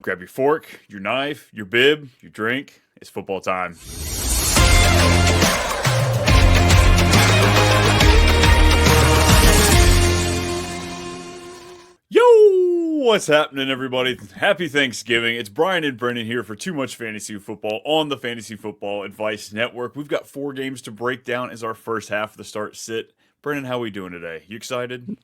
Grab your fork, your knife, your bib, your drink. It's football time. Yo, what's happening, everybody? Happy Thanksgiving. It's Brian and Brendan here for Too Much Fantasy Football on the Fantasy Football Advice Network. We've got 4 games to break down as our first half of the start sit. Brendan, how are we doing today? You excited?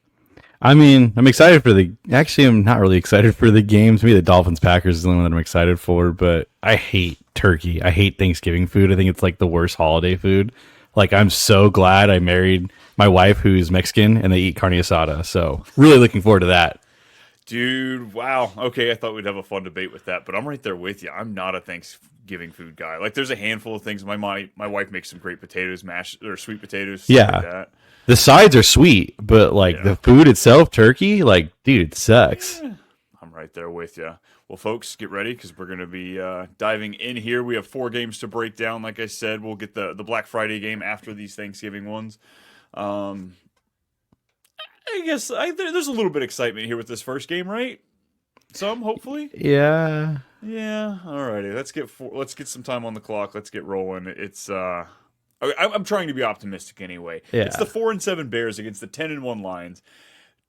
I mean, I'm excited for actually, I'm not really excited for the games. Maybe the Dolphins-Packers is the only one that I'm excited for, but I hate turkey. I hate Thanksgiving food. I think it's like the worst holiday food. Like, I'm so glad I married my wife who's Mexican and they eat carne asada. So really looking forward to that. Dude, wow. Okay, I thought we'd have a fun debate with that, but I'm right there with you. I'm not a Thanksgiving food guy. Like, there's a handful of things. My wife makes some great potatoes, mashed or sweet potatoes, stuff Yeah. like that. The sides are sweet, but like the food itself, turkey, like, dude, it sucks. I'm right there with you. Well, folks, get ready because we're going to be diving in here. We have 4 games to break down. Like I said, we'll get the Black Friday game after these Thanksgiving ones. I guess there's a little bit of excitement here with this first game, right? Some, hopefully. Yeah. Yeah. Alrighty. Let's get some time on the clock. Let's get rolling. I'm trying to be optimistic anyway. Yeah. It's the 4-7 Bears against the 10-1 Lions.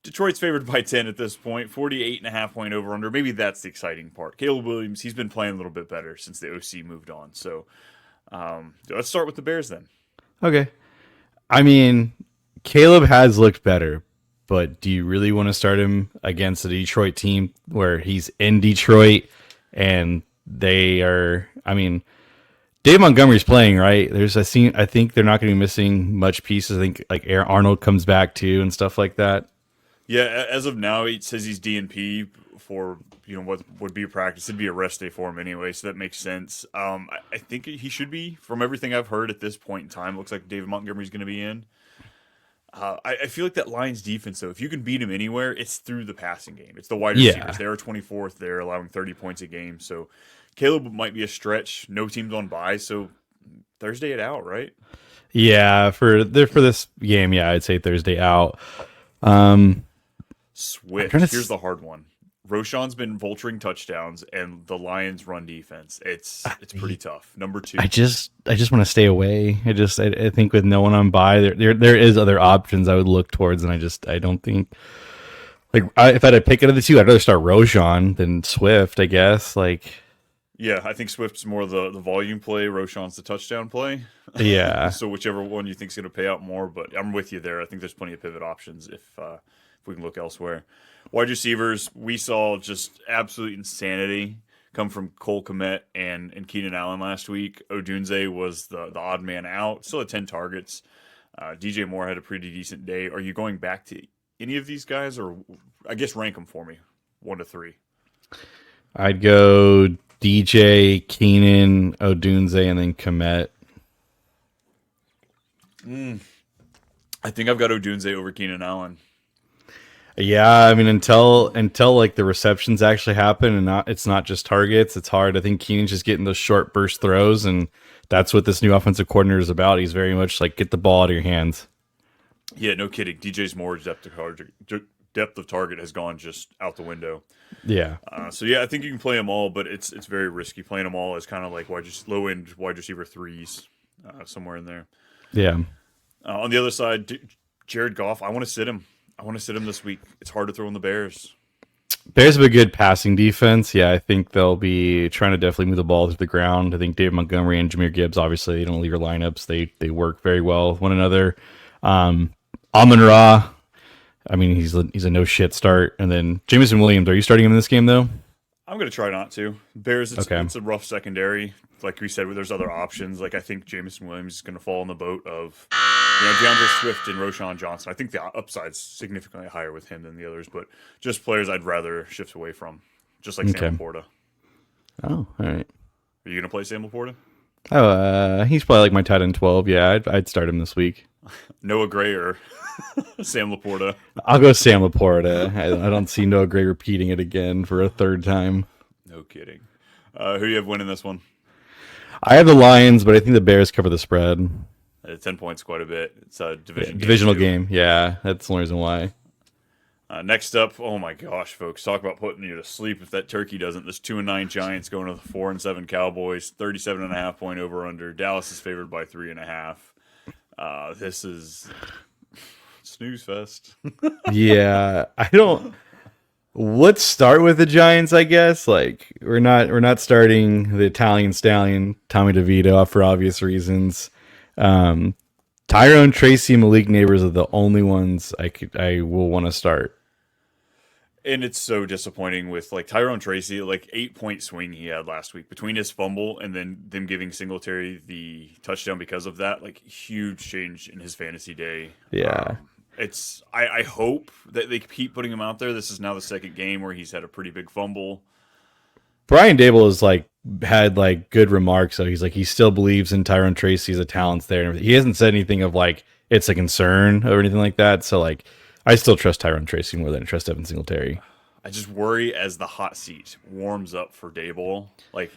Detroit's favored by 10 at this point, 48.5 point over under. Maybe that's the exciting part. Caleb Williams, he's been playing a little bit better since the OC moved on. So let's start with the Bears then. Okay. I mean, Caleb has looked better, but do you really want to start him against a Detroit team where he's in Detroit and they are, I mean, Dave Montgomery's playing, right? I think they're not going to be missing much pieces. I think like Aaron Arnold comes back too and stuff like that. Yeah, as of now, it says he's DNP for what would be a practice. It'd be a rest day for him anyway, so that makes sense. I think he should be, from everything I've heard at this point in time. Looks like David Montgomery's going to be in. I feel like that Lions defense, though, if you can beat him anywhere, it's through the passing game. It's the wide receivers. They're 24th. They're allowing 30 points a game. So Caleb might be a stretch. No teams on bye, so Thursday it out, right? Yeah, for this game, yeah, I'd say Thursday out. Swift. Here's the hard one. Roschon's been vulturing touchdowns, and the Lions' run defense. It's pretty tough. Number 2. I just want to stay away. I think with no one on bye, there is other options I would look towards, and I don't think if I had to pick out of the two, I'd rather start Roschon than Swift. I guess Yeah, I think Swift's more the volume play. Roschon's the touchdown play. Yeah. So whichever one you think is going to pay out more, but I'm with you there. I think there's plenty of pivot options if we can look elsewhere. Wide receivers, we saw just absolute insanity come from Cole Kmet and Keenan Allen last week. Odunze was the odd man out. Still had 10 targets. DJ Moore had a pretty decent day. Are you going back to any of these guys, or I guess rank them for me, 1 to 3? I'd go DJ, Keenan, Odunze, and then Kmet. I think I've got Odunze over Keenan Allen. Yeah, I mean until like the receptions actually happen and it's not just targets, it's hard. I think Keenan's just getting those short burst throws, and that's what this new offensive coordinator is about. He's very much like, get the ball out of your hands. Yeah, no kidding. DJ's Moore's depth of target has gone just out the window. Yeah. So yeah, I think you can play them all, but it's very risky. Playing them all is kind of like low end wide receiver 3s, somewhere in there. Yeah. On the other side, Jared Goff, I want to sit him. This week. It's hard to throw in the Bears. Bears have a good passing defense. Yeah, I think they'll be trying to definitely move the ball to the ground. I think David Montgomery and Jahmyr Gibbs, obviously, they don't leave your lineups. They work very well with one another. Amon-Ra, I mean, he's a no-shit start. And then Jameson Williams, are you starting him in this game, though? I'm going to try not to. Bears, it's a rough secondary. Like we said, there's other options. Like I think Jameson Williams is going to fall in the boat of DeAndre Swift and Roschon Johnson. I think the upside's significantly higher with him than the others, but just players I'd rather shift away from, just like Sam Laporta. Oh, all right. Are you going to play Sam Laporta? Oh, he's probably like my tight end 12. Yeah, I'd start him this week. Noah Gray or Sam Laporta? I'll go Sam Laporta. I don't see Noah Gray repeating it again for a third time. No kidding. Who do you have winning this one? I have the Lions, but I think the Bears cover the spread. 10 points, quite a bit. It's a divisional game. Yeah, that's the only reason why. Next up, oh my gosh, folks, talk about putting you to sleep if that turkey doesn't. This 2-9 Giants going to the 4-7 Cowboys, 37.5 point over under. Dallas is favored by 3.5. This is snooze fest. Yeah, I don't. Let's start with the Giants, I guess. Like we're not starting the Italian stallion Tommy DeVito for obvious reasons. Tyrone, Tracy, and Malik Neighbors are the only ones I will want to start. And it's so disappointing with like Tyrone Tracy, like 8-point swing he had last week between his fumble and then them giving Singletary the touchdown because of that. Like huge change in his fantasy day. Yeah. I hope that they keep putting him out there. This is now the second game where he's had a pretty big fumble. Brian Dable has had good remarks. So he's he still believes in Tyrone Tracy as a talent's there. He hasn't said anything of it's a concern or anything like that. So I still trust Tyrone Tracy more than I trust Evan Singletary. I just worry as the hot seat warms up for Dable.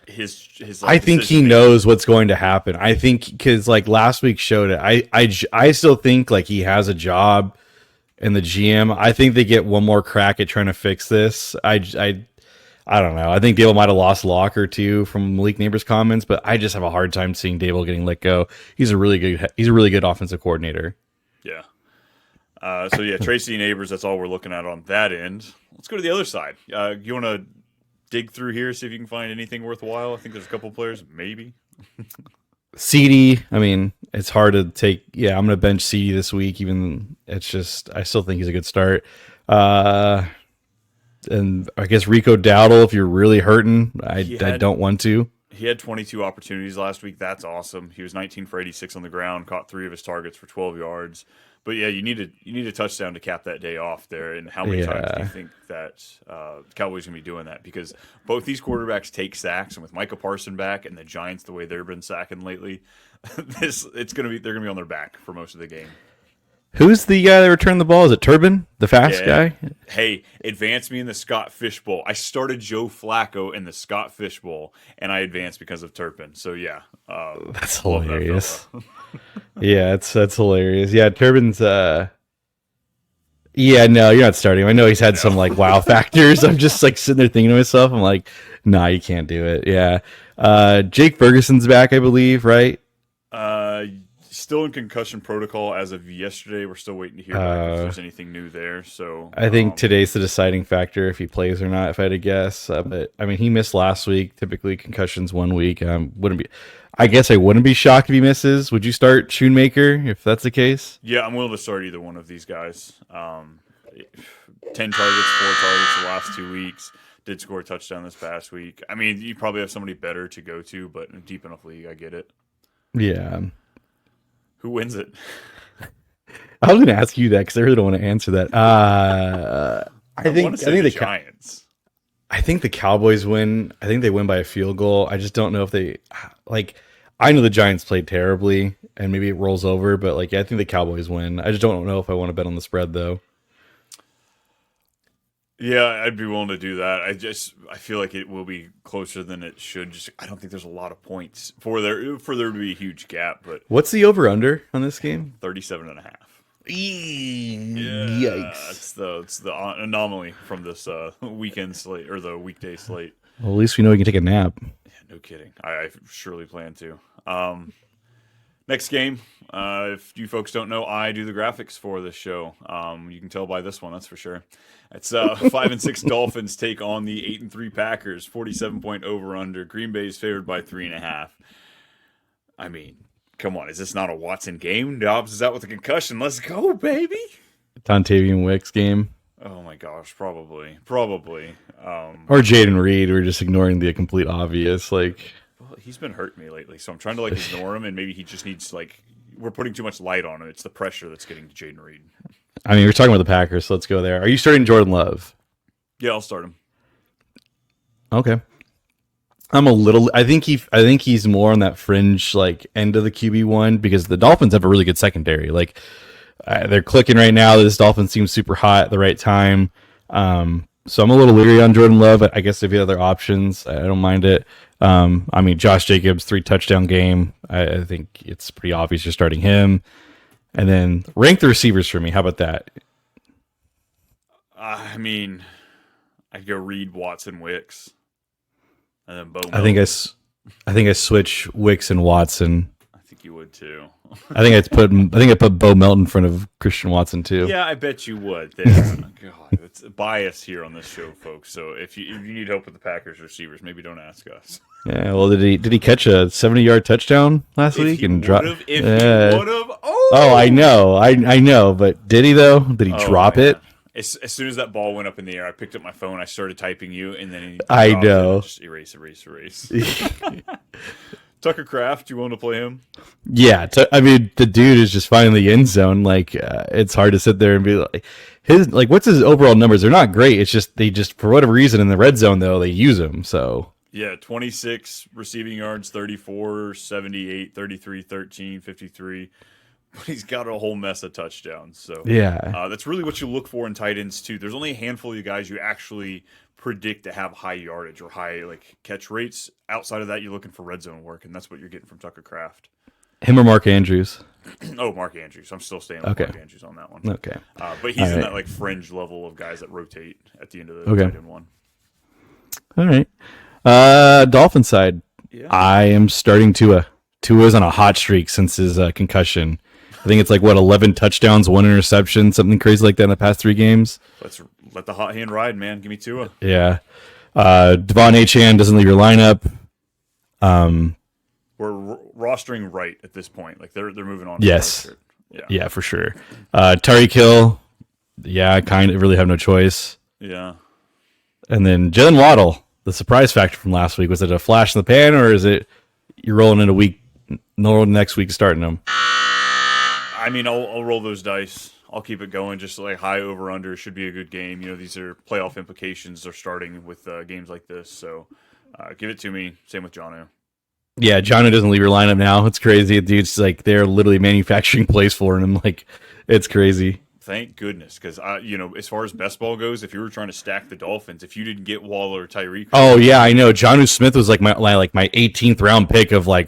His I think he knows what's going to happen. I think because last week showed it. I still think he has a job in the GM. I think they get one more crack at trying to fix this. I don't know. I think Dable might have lost lock or two from Malik Neighbors' comments, but I just have a hard time seeing Dable getting let go. He's a really good offensive coordinator. Yeah. Tracy Neighbors, that's all we're looking at on that end. Let's go to the other side. You want to dig through here, see if you can find anything worthwhile? I think there's a couple players, maybe. CD, I mean, it's hard to take. Yeah, I'm going to bench CD this week, even I still think he's a good start. And I guess Rico Dowdle, if you're really hurting, I don't want to. He had 22 opportunities last week. That's awesome. He was 19 for 86 on the ground, caught 3 of his targets for 12 yards. But yeah, you need a touchdown to cap that day off there. And how many times do you think that Cowboys going to be doing that? Because both these quarterbacks take sacks, and with Micah Parsons back and the Giants the way they've been sacking lately, they're going to be on their back for most of the game. Who's the guy that returned the ball? Is it Turbin, the fast guy? Hey, advance me in the Scott Fish Bowl. I started Joe Flacco in the Scott Fish Bowl, and I advanced because of Turpin. So yeah, that's hilarious. Yeah, that's hilarious. Yeah, Turbin's. Yeah, no, you're not starting him. I know he's had some wow factors. I'm just sitting there thinking to myself, I'm nah, you can't do it. Yeah, Jake Ferguson's back, I believe, right? Still in concussion protocol as of yesterday. We're still waiting to hear back if there's anything new there. So I think today's the deciding factor if he plays or not, if I had to guess. But I mean, he missed last week. Typically, concussions 1 week. I guess I wouldn't be shocked if he misses. Would you start Schoonmaker if that's the case? Yeah, I'm willing to start either one of these guys. 10 targets, 4 targets the last 2 weeks. Did score a touchdown this past week. I mean, you probably have somebody better to go to, but in a deep enough league, I get it. Yeah. Who wins it? I was going to ask you that because I really don't want to answer that. I think the Giants. I think the Cowboys win. I think they win by a field goal. I just don't know if they I know the Giants played terribly, and maybe it rolls over. But I think the Cowboys win. I just don't know if I want to bet on the spread though. Yeah, I'd be willing to do that. I feel like it will be closer than it should. I don't think there's a lot of points for there to be a huge gap. But what's the over under on this game? 37.5. Yikes! It's the anomaly from this weekend slate or the weekday slate. Well, at least we know we can take a nap. Yeah, no kidding. I surely plan to. Next game, if you folks don't know, I do the graphics for this show. You can tell by this one, that's for sure. It's 5-6 Dolphins take on the 8-3 Packers. 47-point over under. Green Bay is favored by 3.5. I mean, come on, is this not a Watson game? Dobbs is out with a concussion. Let's go, baby. Dontavian Wicks game. Oh my gosh, probably. Or Jaden Reed. We're just ignoring the complete obvious. Well, he's been hurting me lately, so I'm trying to ignore him, and maybe he just needs we're putting too much light on him. It's the pressure that's getting to Jaden Reed. I mean, we're talking about the Packers, so let's go there. Are you starting Jordan Love? Yeah, I'll start him. Okay. I think he's more on that fringe end of the QB1 because the Dolphins have a really good secondary. They're clicking right now. This Dolphins seems super hot at the right time. So I'm a little leery on Jordan Love. I guess if you have other options, I don't mind it. I mean, Josh Jacobs 3 touchdown game. I think it's pretty obvious you're starting him. And then rank the receivers for me. How about that? I mean, I'd go Reed, Watson, Wicks, and then Bo. I think I switch Wicks and Watson. I think you would too. I think I put Bo Melton in front of Christian Watson too. Yeah, I bet you would. God, it's a bias here on this show, folks. So if you need help with the Packers receivers, maybe don't ask us. Yeah, well, did he catch a 70-yard touchdown last week and drop? If he would have, I know, but did he though? Did he drop it? As soon as that ball went up in the air, I picked up my phone, I started typing you, and then I know. Just erase. Tucker Kraft, you want to play him? Yeah, I mean, the dude is just finding the end zone. Like, it's hard to sit there and be like, what's his overall numbers? They're not great. It's just they for whatever reason in the red zone though they use him. So yeah, 26 receiving yards, 34, 78, 33, 13, 53. But he's got a whole mess of touchdowns. So yeah, that's really what you look for in tight ends too. There's only a handful of you guys you actually predict to have high yardage or high catch rates. Outside of that, you're looking for red zone work, and that's what you're getting from Tucker Kraft. Him or Mark Andrews? Mark Andrews. I'm still staying with Mark Andrews on that one. Okay, but he's in that fringe level of guys that rotate at the end of the tight end one. All right. Dolphin side. Yeah. I am starting Tua. Tua's on a hot streak since his concussion. I think it's 11 touchdowns, 1 interception, something crazy like that in the past 3 games. Let's let the hot hand ride, man. Give me Tua. Yeah. Devon Achane doesn't leave your lineup. We're rostering right at this point. They're moving on. Yes. Yeah, for sure. Tyreek Hill. Yeah, I kind of really have no choice. Yeah. And then Jalen Waddle, the surprise factor from last week. Was it a flash in the pan, or is it you're rolling in a week, next week starting him? I mean, I'll roll those dice. I'll keep it going. Just high over under should be a good game. these are playoff implications. They're starting with games like this, so give it to me. Same with Jono. Yeah, Jono doesn't leave your lineup now. It's crazy. Dude's they're literally manufacturing plays for him. It's crazy. Thank goodness, because as far as best ball goes, if you were trying to stack the Dolphins, if you didn't get Waller or Tyreek, oh yeah, I know. Jonnu Smith was my 18th round pick of I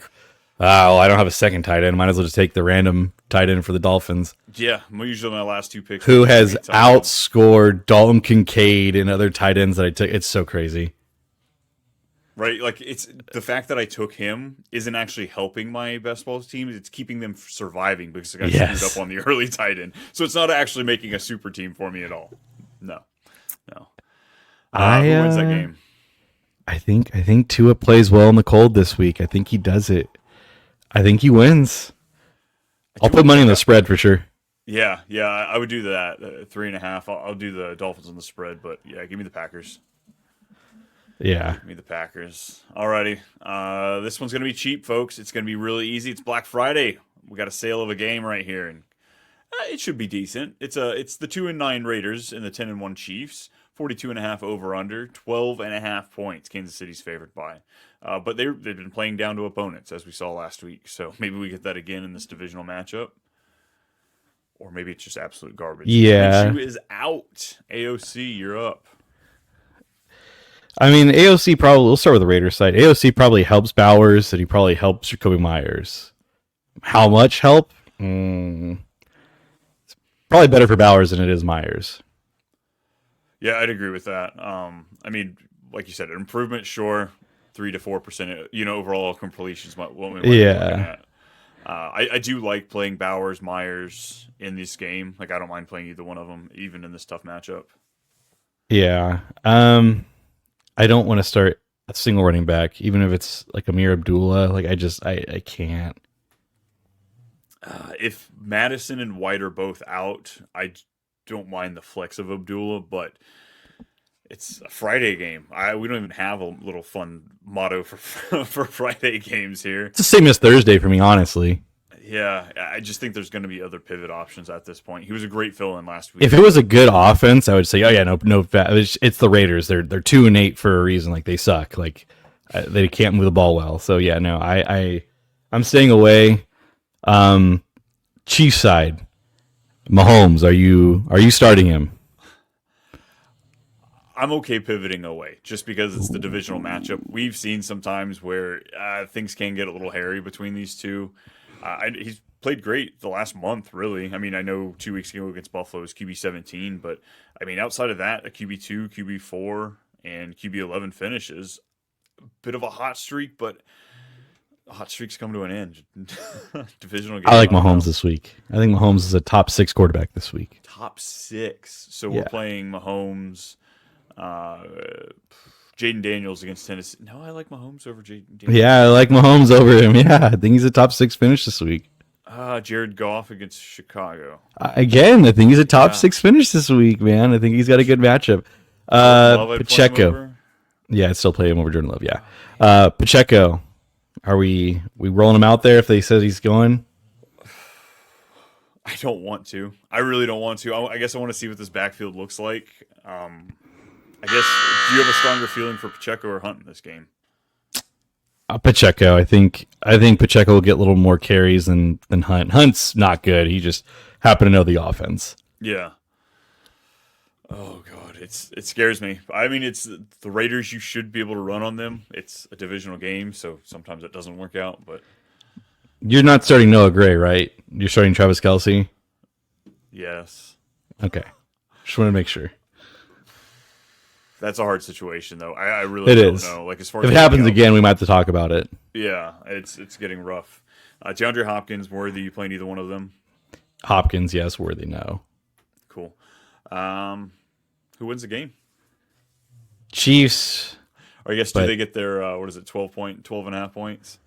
don't have a second tight end. Might as well just take the random tight end for the Dolphins. Yeah, usually my last 2 picks. Who has outscored Dalton Kincaid and other tight ends that I took? It's so crazy. Right, it's the fact that I took him isn't actually helping my best ball teams. It's keeping them surviving because I got screwed up on the early tight end. So it's not actually making a super team for me at all. No. Who wins that game? I think Tua plays well in the cold this week. I think he does it. I think he wins. I'll put money on the spread for sure. Yeah, I would do that. 3.5. I'll do the Dolphins on the spread, but yeah, give me the Packers. Yeah. Give me the Packers. Alrighty. This one's going to be cheap, folks. It's going to be really easy. It's Black Friday. We got a sale of a game right here, and it should be decent. It's the 2-9 Raiders and the 10-1 Chiefs. 42.5 over under, 12.5 points. Kansas City's favored by. But they've been playing down to opponents, as we saw last week. So maybe we get that again in this divisional matchup. Or maybe it's just absolute garbage. Yeah. Minshew is out. AOC, you're up. I mean, AOC probably, we'll start with the Raiders side. AOC probably helps Bowers, and he probably helps Jacoby Myers. How much help? It's probably better for Bowers than it is Myers. Yeah, I'd agree with that. I mean, like you said, an improvement, sure. 3 to 4%, overall completions. What we might be looking at. I do like playing Bowers, Myers in this game. I don't mind playing either one of them, even in this tough matchup. Yeah. I don't want to start a single running back, even if it's Amir Abdullah. I can't. If Madison and White are both out, I don't mind the flex of Abdullah, but it's a Friday game. We don't even have a little fun motto for Friday games here. It's the same as Thursday for me, honestly. Yeah, I just think there's going to be other pivot options at this point. He was a great fill-in last week. If it was a good offense, I would say, oh yeah, no. It's the Raiders. They're 2-8 for a reason. They suck. They can't move the ball well. So yeah, no. I'm staying away. Chiefs side, Mahomes. Are you starting him? I'm okay pivoting away just because it's the divisional matchup. We've seen sometimes where things can get a little hairy between these two. He's played great the last month, really. I mean, I know 2 weeks ago against Buffalo was QB 17, but I mean, outside of that, a QB 2, QB 4, and QB 11 finishes. Bit of a hot streak, but hot streaks come to an end. Divisional game. I like Mahomes this week. I think Mahomes is a top 6 quarterback this week. Top 6. So Yeah. we're playing Mahomes, Jaden Daniels against Tennessee. No, I like Mahomes over Jaden Daniels. Yeah, I like Mahomes over him. Yeah, I think he's a top 6 finish this week. Jared Goff against Chicago. Again, I think he's a top 6 finish this week, man. I think he's got a good matchup. Pacheco. Yeah, I'd still play him over Jordan Love. Yeah. Pacheco. Are we rolling him out there if they said he's going? I don't want to. I really don't want to. I guess I want to see what this backfield looks like. I guess, do you have a stronger feeling for Pacheco or Hunt in this game? Pacheco. I think Pacheco will get a little more carries than Hunt. Hunt's not good. He just happened to know the offense. Yeah. Oh God, it scares me. I mean, it's the Raiders. You should be able to run on them. It's a divisional game, so sometimes it doesn't work out. But you're not starting Noah Gray, right? You're starting Travis Kelce. Yes. Okay. Just want to make sure. That's a hard situation, though. I really it don't is. know. Like, as far if as it happens again, we might have to talk about it. Yeah, it's getting rough. DeAndre Hopkins, Worthy, you playing either one of them? Hopkins, yes. Worthy, no. Cool. Who wins the game? Chiefs. Or I guess do they get their 12 and a half points?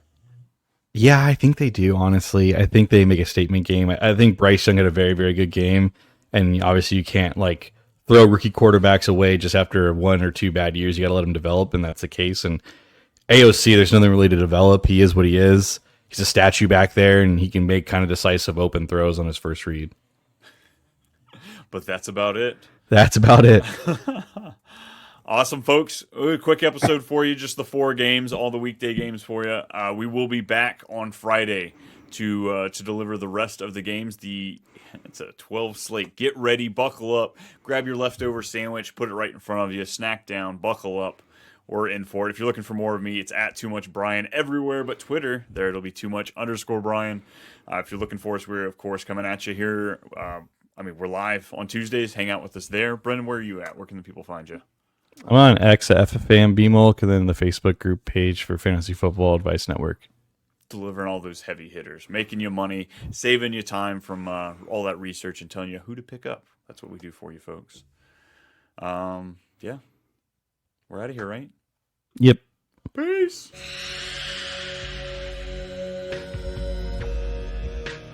Yeah, I think they do, honestly. I think they make a statement game. I think Bryce Young had a very, very good game. And obviously you can't throw rookie quarterbacks away just after 1 or 2 bad years. You got to let them develop, and that's the case. And AOC, there's nothing really to develop. He is what he is. He's a statue back there, and he can make kind of decisive open throws on his first read. But that's about it. That's about it. Awesome, folks. A quick episode for you. Just the 4 games, all the weekday games for you. We will be back on Friday to deliver the rest of the games. It's a 12 slate. Get ready, buckle up, grab your leftover sandwich, put it right in front of you, snack down, buckle up. We're in for it. If you're looking for more of me, it's at Too Much Brian everywhere but Twitter. There it'll be Too Much _Brian. If you're looking for us, we're of course coming at you here. We're live on Tuesdays. Hang out with us there. Brendan, where are you at? Where can the people find you? I'm on X at FFAM BMolk, and then the Facebook group page for Fantasy Football Advice Network. Delivering all those heavy hitters, making you money, saving you time from all that research and telling you who to pick up. That's what we do for you folks. Yeah. We're out of here, right? Yep. Peace.